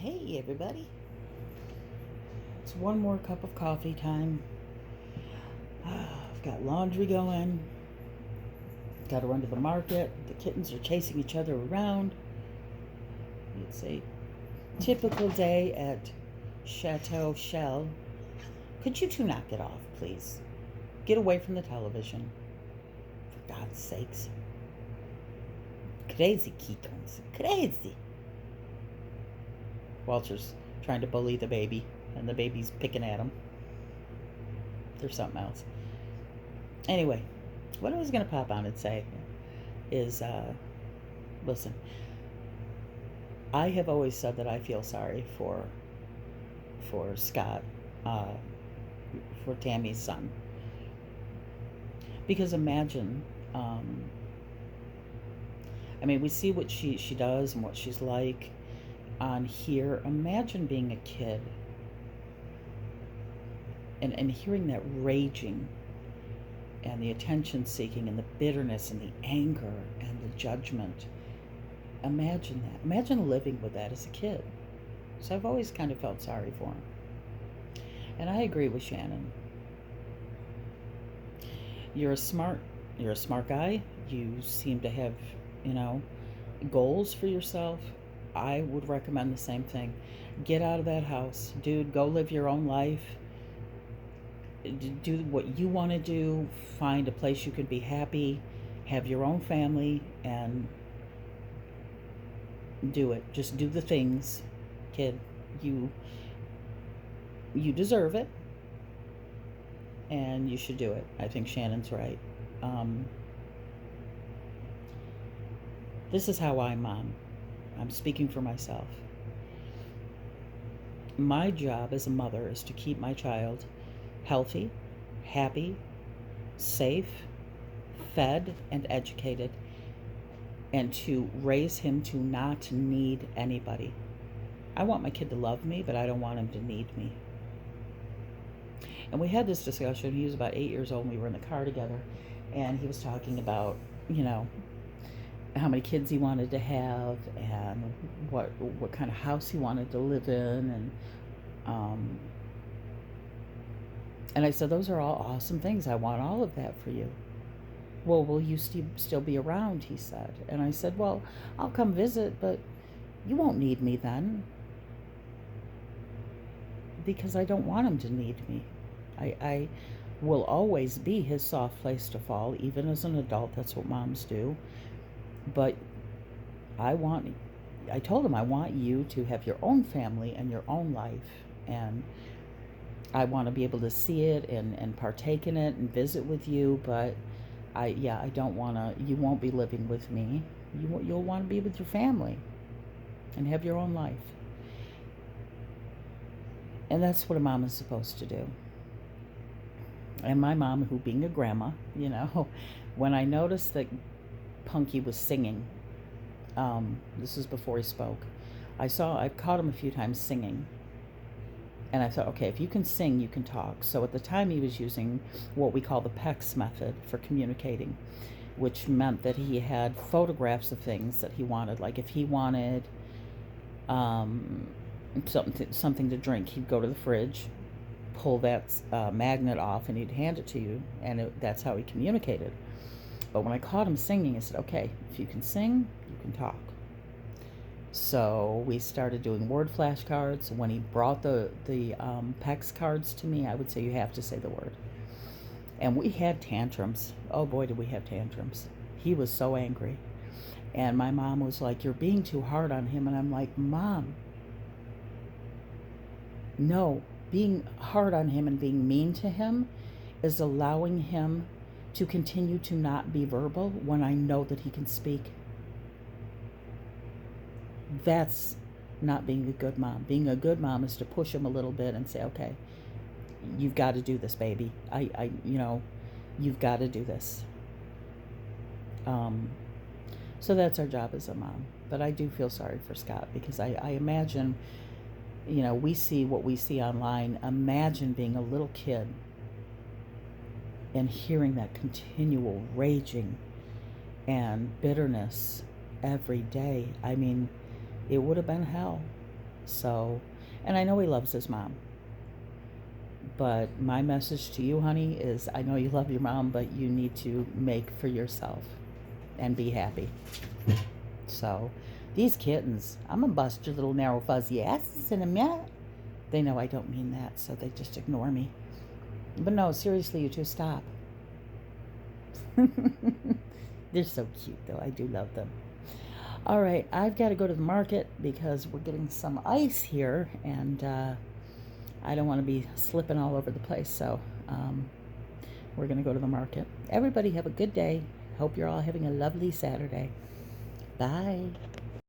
Hey, everybody. It's one more cup of coffee time. I've got laundry going. Got to run to the market. The kittens are chasing each other around. It's a typical day at Chateau Shell. Could you two knock it off, please? Get away from the television. For God's sakes. Crazy kittens. Crazy. Walter's trying to bully the baby, and the baby's picking at him. There's something else. Anyway, what I was going to pop on and say is, listen, I have always said that I feel sorry for Scott, for Tammy's son. Because imagine, we see what she does and what she's like on here. Imagine being a kid and hearing that raging and the attention seeking and the bitterness and the anger and the judgment. Imagine that. Imagine living with that as a kid. So I've always kind of felt sorry for him. And I agree with Shannon. You're a smart guy. You seem to have, goals for yourself. I would recommend the same thing. Get out of that house. Dude, go live your own life. Do what you want to do. Find a place you can be happy. Have your own family and do it. Just do the things, kid. You deserve it. And you should do it. I think Shannon's right. This is how I'm mom. I'm speaking for myself. My job as a mother is to keep my child healthy, happy, safe, fed, and educated, and to raise him to not need anybody. I want my kid to love me, but I don't want him to need me. And we had this discussion. He was about 8 years old, and we were in the car together, and he was talking about, how many kids he wanted to have and what kind of house he wanted to live in, and I said, those are all awesome things. I want all of that for you. Well, will you still be around, he said. And I said, well, I'll come visit, but you won't need me then, because I don't want him to need me. I will always be his soft place to fall, even as an adult. That's what moms do. But I told him, I want you to have your own family and your own life. And I want to be able to see it and partake in it and visit with you. But I don't want to, you won't be living with me. You'll want to be with your family and have your own life. And that's what a mom is supposed to do. And my mom, who being a grandma, when I noticed that Punky was singing, this is before he spoke, I caught him a few times singing, and I thought, okay, if you can sing, you can talk. So at the time, he was using what we call the PECS method for communicating, which meant that he had photographs of things that he wanted. Like if he wanted something to drink, he'd go to the fridge, pull that magnet off, and he'd hand it to you, and that's how he communicated. But when I caught him singing, I said, okay, if you can sing, you can talk. So we started doing word flashcards. When he brought the PECS cards to me, I would say, you have to say the word. And we had tantrums. Oh boy, did we have tantrums. He was so angry. And my mom was like, you're being too hard on him. And I'm like, Mom, no, being hard on him and being mean to him is allowing him to continue to not be verbal when I know that he can speak. That's not being a good mom. Being a good mom is to push him a little bit and say, okay, you've got to do this, baby. You've got to do this. So that's our job as a mom. But I do feel sorry for Scott, because I imagine, we see what we see online. Imagine being a little kid and hearing that continual raging and bitterness every day. It would have been hell. So, and I know he loves his mom. But my message to you, honey, is I know you love your mom, but you need to make for yourself and be happy. So, these kittens, I'm gonna bust your little narrow fuzzy asses in a minute. They know I don't mean that, so they just ignore me. But no, seriously, you two, stop. They're so cute, though. I do love them. All right, I've got to go to the market because we're getting some ice here, and I don't want to be slipping all over the place. So we're going to go to the market. Everybody have a good day. Hope you're all having a lovely Saturday. Bye.